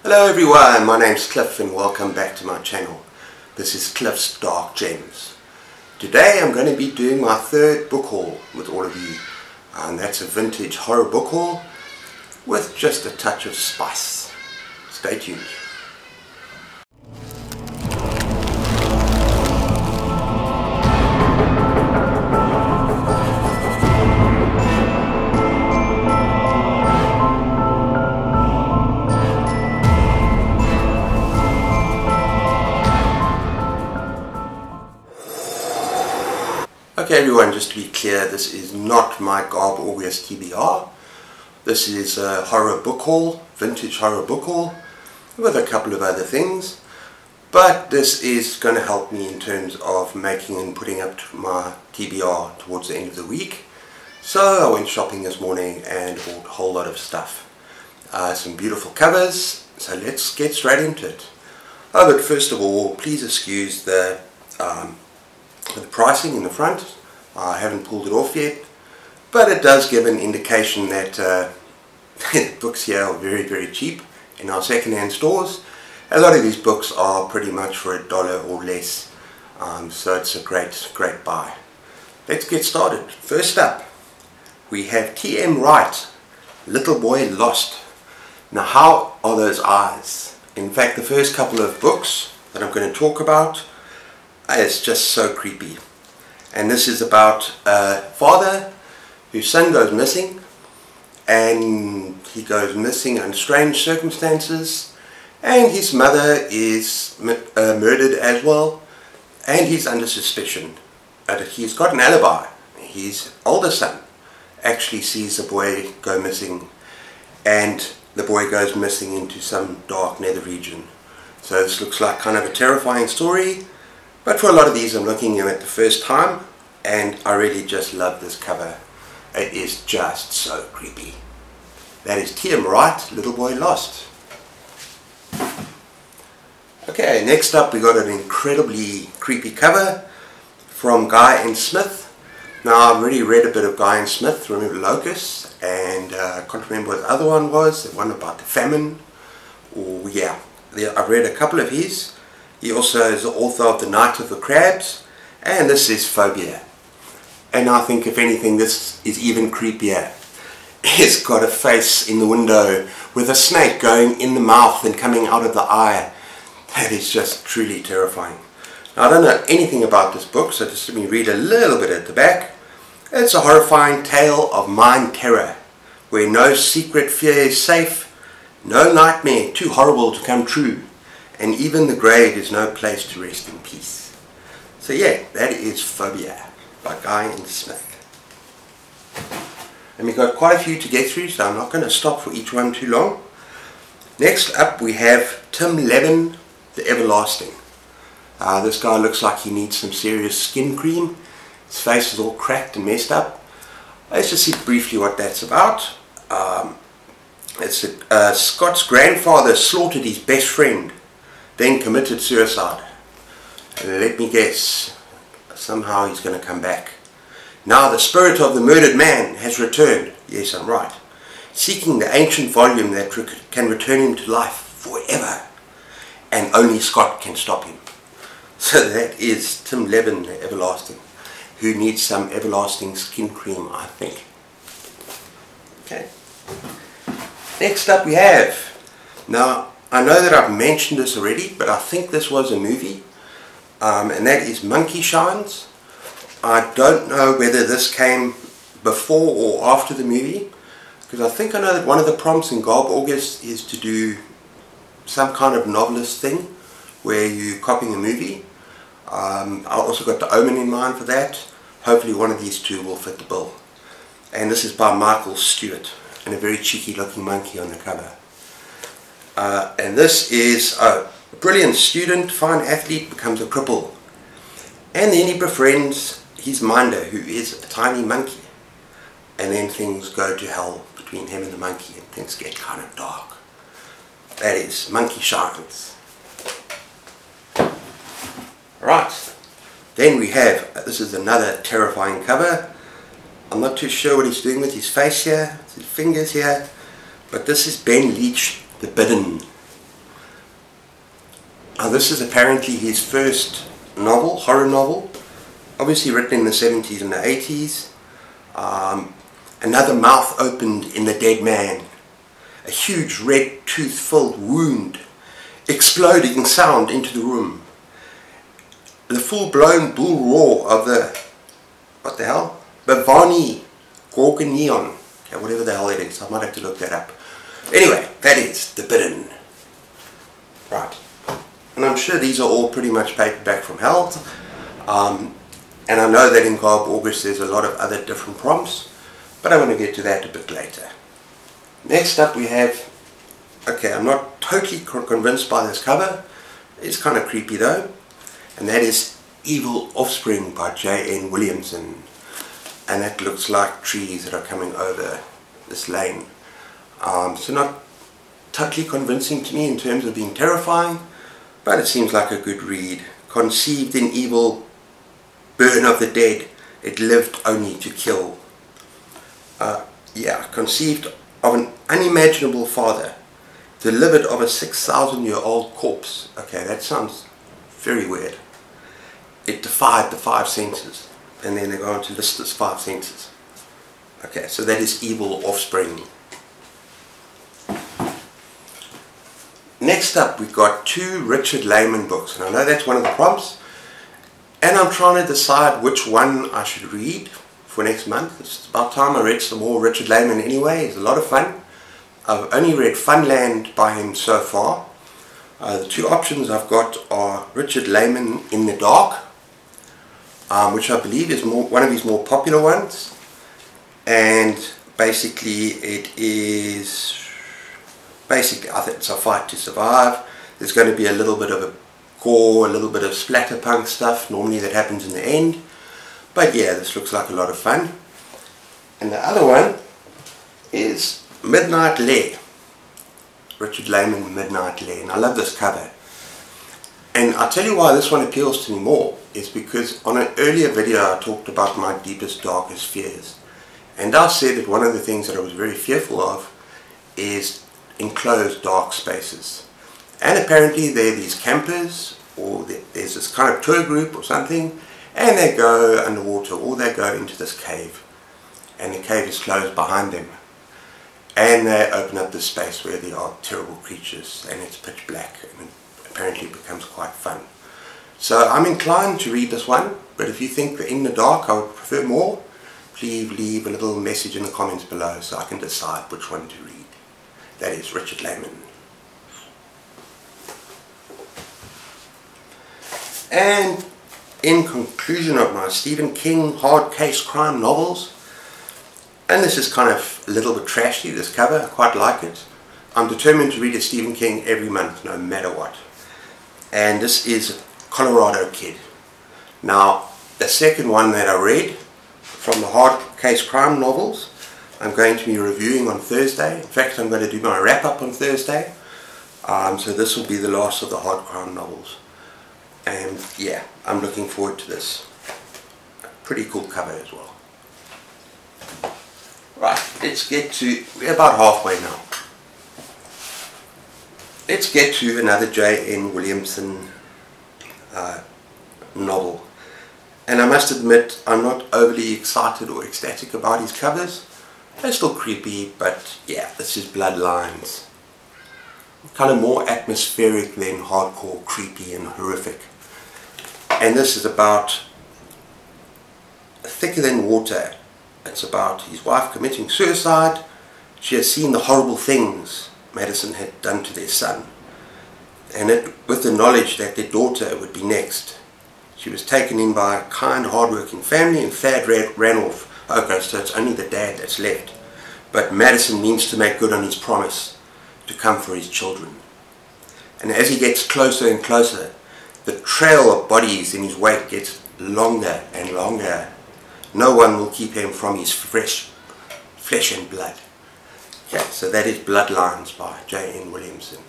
Hello everyone, my name's Cliff and welcome back to my channel. This is Cliff's Dark Gems. Today I'm going to be doing my third book haul with all of you, and that's a vintage horror book haul with just a touch of spice. Stay tuned. Okay everyone, just to be clear, this is not my GarbAugust TBR. This is a horror book haul, vintage horror book haul, with a couple of other things. But this is going to help me in terms of making and putting up my TBR towards the end of the week. So I went shopping this morning and bought a whole lot of stuff. Some beautiful covers, so let's get straight into it. Oh, but first of all, please excuse the pricing in the front. I haven't pulled it off yet, but it does give an indication that the books here are very cheap in our second-hand stores. A lot of these books are pretty much for $1 or less, so it's a great buy. Let's get started. First up, we have T.M. Wright, Little Boy Lost. Now, how are those eyes? In fact, the first couple of books that I'm going to talk about, it's just so creepy. And this is about a father whose son goes missing, and he goes missing under strange circumstances, and his mother is murdered as well, and he's under suspicion. He's got an alibi. His older son actually sees the boy go missing, and the boy goes missing into some dark nether region. So this looks like kind of a terrifying story. But for a lot of these I'm looking at the first time, and I really just love this cover. It is just so creepy. That is T.M. Wright, Little Boy Lost. Okay, next up we got an incredibly creepy cover from Guy and Smith. Now, I've already read a bit of Guy and Smith, remember Locust, and I can't remember what the other one was, the one about the famine. Or yeah, I've read a couple of his. He also is the author of The Night of the Crabs, and this is Phobia. And I think if anything this is even creepier. It's got a face in the window with a snake going in the mouth and coming out of the eye. That is just truly terrifying. Now, I don't know anything about this book, so just let me read a little bit at the back. It's a horrifying tale of mind terror, where no secret fear is safe, no nightmare too horrible to come true, and even the grave is no place to rest in peace. So yeah, that is Phobia by Guy and Smith. And we've got quite a few to get through, so I'm not going to stop for each one too long. Next up we have Layman, the Everlasting. This guy looks like he needs some serious skin cream. His face is all cracked and messed up. Let's just see briefly what that's about. It's Scott's grandfather slaughtered his best friend, then committed suicide. Let me guess, somehow he's going to come back. Now the spirit of the murdered man has returned. Yes, I'm right. Seeking the ancient volume that can return him to life forever. And only Scott can stop him. So that is Layman, the Everlasting, who needs some everlasting skin cream, I think. Okay. Next up we have, now I know that I've mentioned this already, but I think this was a movie, and that is Monkey Shines. I don't know whether this came before or after the movie, because I think I know that one of the prompts in GarbAugust is to do some kind of novelist thing where you're copying a movie. I also got The Omen in mind for that. Hopefully one of these two will fit the bill. And this is by Michael Stewart, and a very cheeky looking monkey on the cover. And this is a brilliant student, fine athlete, becomes a cripple. And then he befriends his minder, who is a tiny monkey. And then things go to hell between him and the monkey, and things get kind of dark. That is Monkey Shines. Right, then we have, this is another terrifying cover. I'm not too sure what he's doing with his face here, his fingers here, but this is Ben Leach, The Bidden. Now this is apparently his first novel, horror novel, obviously written in the 70s and the 80s. Another mouth opened in the dead man, a huge red tooth-filled wound, exploding sound into the room. The full-blown bull roar of the, what the hell? Bavani Gorgoneon. Okay, whatever the hell it is, I might have to look that up. Anyway, that is the Bidden. Right. And I'm sure these are all pretty much paperback from hell. And I know that in GarbAugust there's a lot of other different prompts, but I want to get to that a bit later. Next up we have, okay, I'm not totally convinced by this cover. It's kind of creepy though. And that is Evil Offspring by J.N. Williamson. And that looks like trees that are coming over this lane. So not totally convincing to me in terms of being terrifying, but it seems like a good read. Conceived in evil, burn of the dead, it lived only to kill. Yeah, conceived of an unimaginable father, delivered of a 6,000-year-old corpse. Okay, that sounds very weird. It defied the five senses, and then they go on to list its five senses. Okay, so that is Evil Offspring. Next up we've got two Richard Layman books, and I know that's one of the prompts, and I'm trying to decide which one I should read for next month. It's about time I read some more Richard Layman anyway. It's a lot of fun. I've only read Funland by him so far. The two options I've got are Richard Layman in the Dark, which I believe is one of his more popular ones, and basically it is, I think it's a fight to survive. There's going to be a little bit of a gore, a little bit of splatterpunk stuff, normally that happens in the end. But yeah, this looks like a lot of fun. And the other one is Midnight Lair. Richard Layman, Midnight Lair. And I love this cover. And I'll tell you why this one appeals to me more, is because on an earlier video I talked about my deepest, darkest fears. And I said that one of the things that I was very fearful of is enclosed dark spaces. And apparently there are these campers, or there's this kind of tour group or something, and they go underwater, or they go into this cave, and the cave is closed behind them, and they open up this space where there are terrible creatures, and it's pitch black, and it apparently becomes quite fun. So I'm inclined to read this one, but if you think that In the Dark I would prefer more, please leave a little message in the comments below so I can decide which one to read. That is Richard Layman. And in conclusion of my Stephen King hard case crime novels, and this is kind of a little bit trashy, this cover, I quite like it. I'm determined to read a Stephen King every month, no matter what. And this is Colorado Kid. Now, the second one that I read from the hard case crime novels, I'm going to be reviewing on Thursday. In fact, I'm going to do my wrap-up on Thursday. So this will be the last of the hard crime novels. And yeah, I'm looking forward to this. Pretty cool cover as well. Right, let's get to, we're about halfway now. Let's get to another J.N. Williamson novel. And I must admit, I'm not overly excited or ecstatic about his covers. They're still creepy, but yeah, this is Bloodlines. Kind of more atmospheric than hardcore creepy and horrific. And this is about Thicker Than Water. It's about his wife committing suicide. She has seen the horrible things Madison had done to their son, and with the knowledge that their daughter would be next. She was taken in by a kind, hard-working family, and Thad ran off. Okay, so it's only the dad that's left. But Madison means to make good on his promise to come for his children. And as he gets closer and closer, the trail of bodies in his wake gets longer and longer. No one will keep him from his flesh and blood. Okay, so that is Bloodlines by J.N. Williamson.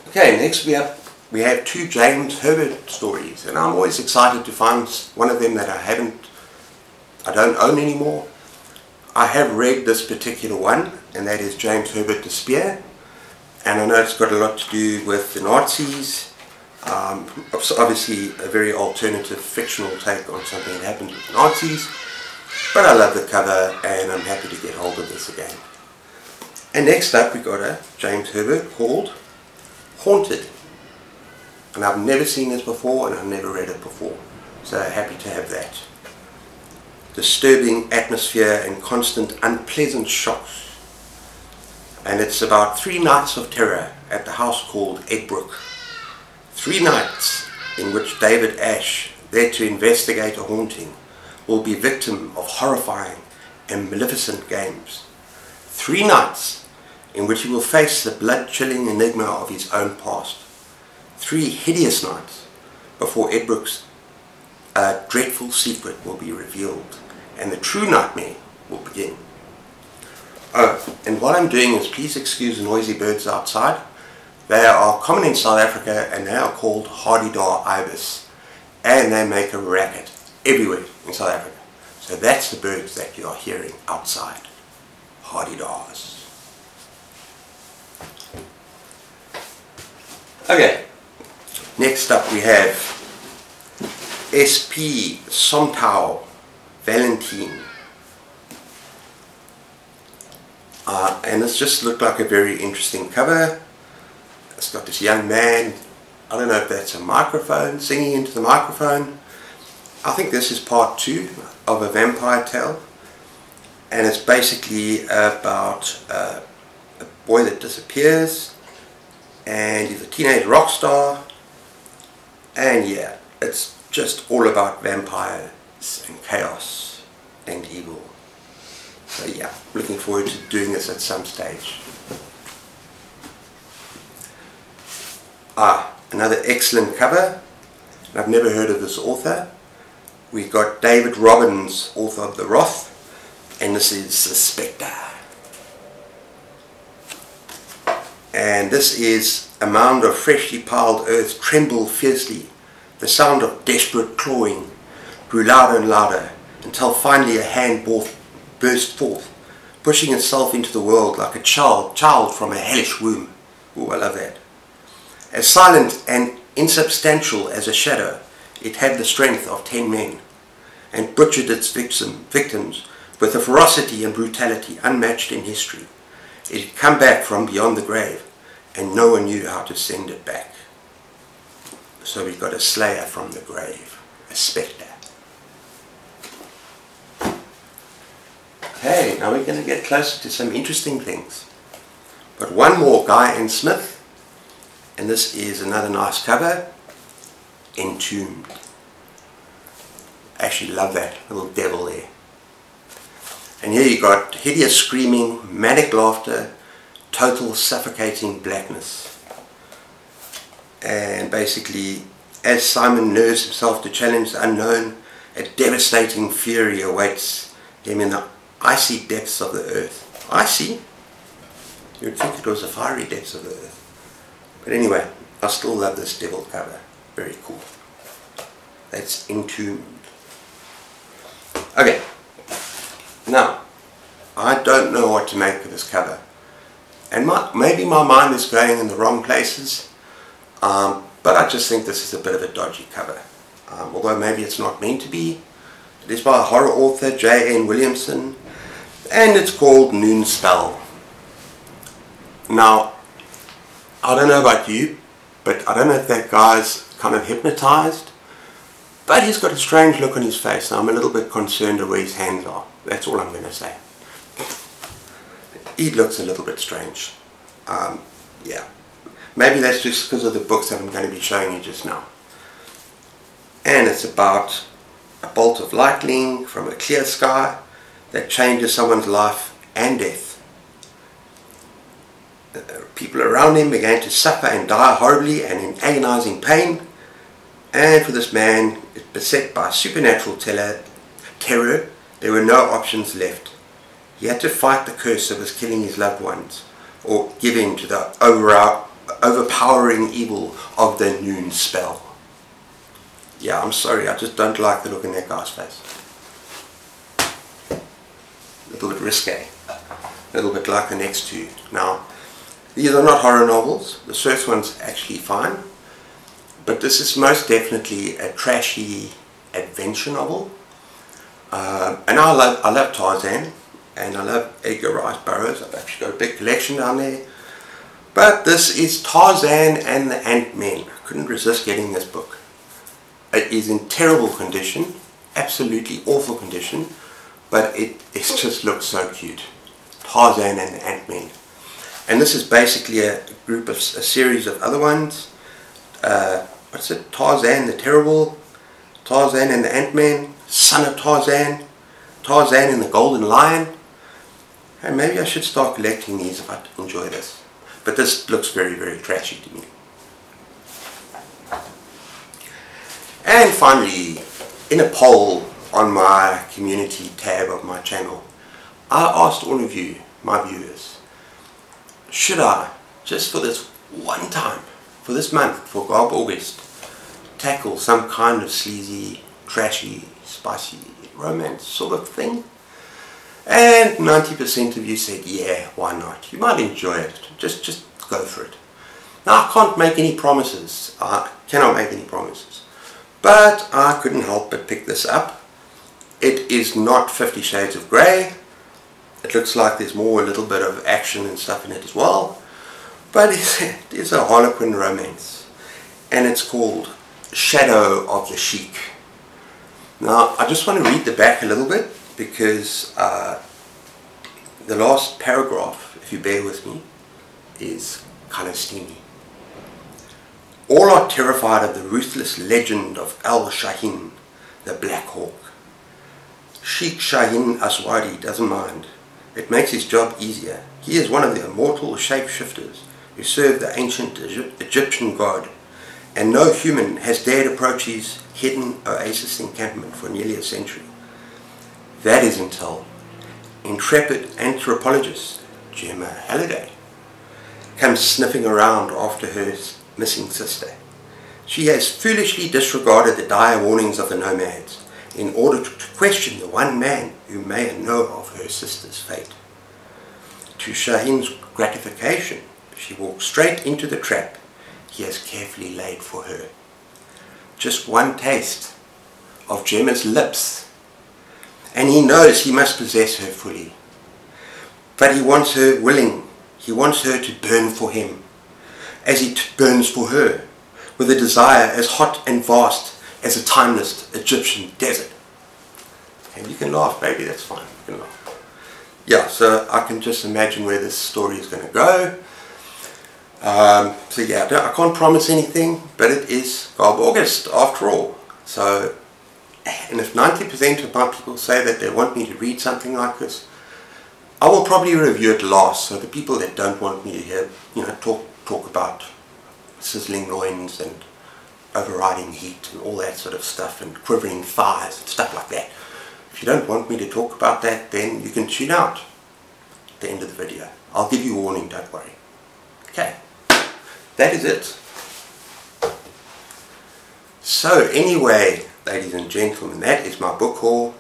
Okay, next we have two James Herbert stories, and I'm always excited to find one of them that I don't own anymore. I have read this particular one, and that is James Herbert Despair, and I know it's got a lot to do with the Nazis. Obviously a very alternative fictional take on something that happened with the Nazis, but I love the cover and I'm happy to get hold of this again. And next up we got a James Herbert called Haunted, and I've never seen this before and I've never read it before, so happy to have that. Disturbing atmosphere and constant unpleasant shocks, and it's about 3 nights of terror at the house called Egbrook. 3 nights in which David Ash, there to investigate a haunting, will be victim of horrifying and maleficent games. 3 nights in which he will face the blood-chilling enigma of his own past. 3 hideous nights before Egbrook's dreadful secret will be revealed and the true nightmare will begin. Oh, and what I'm doing is, please excuse the noisy birds outside. They are common in South Africa and they are called hardy-dar ibis, and they make a racket everywhere in South Africa. So that's the birds that you are hearing outside, hardy-dars. Okay, next up we have SP Sonpower Valentine. And this just looked like a very interesting cover. It's got this young man, I don't know if that's a microphone, singing into the microphone. I think this is part 2 of a vampire tale, and it's basically about a boy that disappears, and he's a teenage rock star, and yeah, it's just all about vampires and chaos and evil. So yeah, looking forward to doing this at some stage. Another excellent cover. I've never heard of this author. We got David Robbins, author of The Wrath, and this is the Specter. And this is a mound of freshly piled earth trembled fiercely. The sound of desperate clawing grew louder and louder until finally a hand burst forth, pushing itself into the world like a child from a hellish womb. Ooh, I love that. As silent and insubstantial as a shadow, it had the strength of 10 men, and butchered its victims with a ferocity and brutality unmatched in history. It had come back from beyond the grave, and no one knew how to send it back. So we've got a slayer from the grave, a spectre. Okay, now we're going to get closer to some interesting things. But one more, Guy and Smith. And this is another nice cover, Entombed. I actually love that little devil there. And here you got hideous screaming, manic laughter, total suffocating blackness. And basically, as Simon nerves himself to challenge the unknown, a devastating fury awaits him in the icy depths of the earth. Icy? You would think it was the fiery depths of the earth. But anyway, I still love this devil cover. Very cool. That's Entombed. Okay. Now, I don't know what to make of this cover. And maybe my mind is going in the wrong places. But I just think this is a bit of a dodgy cover. Although maybe it's not meant to be. It is by a horror author, J.N. Williamson. And it's called Noon Spell. Now, I don't know about you, but I don't know if that guy's kind of hypnotized, but he's got a strange look on his face, and I'm a little bit concerned of where his hands are. That's all I'm going to say. He looks a little bit strange. Yeah. Maybe that's just because of the books that I'm going to be showing you just now. And it's about a bolt of lightning from a clear sky that changes someone's life and death. People around him began to suffer and die horribly and in agonizing pain, and for this man, beset by supernatural terror, there were no options left. He had to fight the curse that was killing his loved ones, or give in to the overpowering evil of the Noon Spell. Yeah, I'm sorry, I just don't like the look in that guy's face. A little bit risque, a little bit like the next two. Now, These are not horror novels. The first one's actually fine. But this is most definitely a trashy adventure novel. And I love Tarzan. And I love Edgar Rice Burroughs. I've actually got a big collection down there. But this is Tarzan and the AntMan. I couldn't resist getting this book. It is in terrible condition. Absolutely awful condition. But it just looks so cute. Tarzan and the AntMan. And this is basically a series of other ones. What's it? Tarzan the Terrible, Tarzan and the AntMan, Son of Tarzan, Tarzan and the Golden Lion. And maybe I should start collecting these if I enjoy this. But this looks very, very trashy to me. And finally, in a poll on my community tab of my channel, I asked all of you, my viewers, should I, just for this one time, for this month, for GarbAugust, tackle some kind of sleazy, trashy, spicy romance sort of thing? And 90% of you said, yeah, why not? You might enjoy it. Just go for it. Now, I can't make any promises. I cannot make any promises. But I couldn't help but pick this up. It is not 50 Shades of Grey. It looks like there's more, a little bit of action and stuff in it as well. But it is a Harlequin romance. And it's called Shadow of the Chic. Now, I just want to read the back a little bit, because the last paragraph, if you bear with me, is kind of steamy. All are terrified of the ruthless legend of Al-Shahin, the Black Hawk. Sheikh Shahin Aswadi doesn't mind. It makes his job easier. He is one of the immortal shapeshifters who served the ancient Egyptian god, and no human has dared approach his hidden oasis encampment for nearly a century. That is until intrepid anthropologist Gemma Halliday comes sniffing around after her missing sister. She has foolishly disregarded the dire warnings of the nomads in order to question the one man who may know of her sister's fate. To Shahin's gratification, she walks straight into the trap he has carefully laid for her. Just one taste of Gemma's lips, and he knows he must possess her fully. But he wants her willing. He wants her to burn for him, as he burns for her, with a desire as hot and vast as a timeless Egyptian desert. And you can laugh, baby, that's fine. You can laugh. Yeah, so I can just imagine where this story is going to go. So yeah, I can't promise anything, but it is GarbAugust after all. So, and if 90% of my people say that they want me to read something like this, I will probably review it last. So the people that don't want me to hear, talk about sizzling loins and overriding heat and all that sort of stuff, and quivering thighs and stuff like that. If you don't want me to talk about that, then you can tune out at the end of the video. I'll give you a warning, don't worry. Okay, that is it. So anyway, ladies and gentlemen, that is my book haul.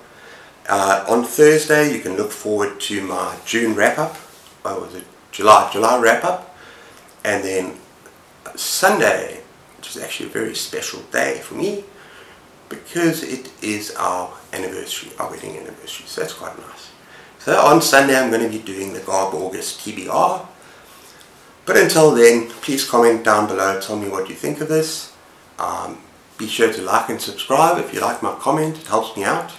On Thursday, you can look forward to my June wrap-up. Or was it July wrap-up. And then Sunday, which is actually a very special day for me, because it is our anniversary, our wedding anniversary, so that's quite nice. So on Sunday I'm going to be doing the GarbAugust TBR. But until then, please comment down below, tell me what you think of this. Be sure to like and subscribe if you like my comment, it helps me out.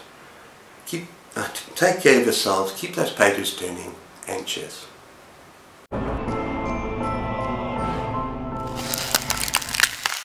Take care of yourselves, keep those pages turning, and cheers.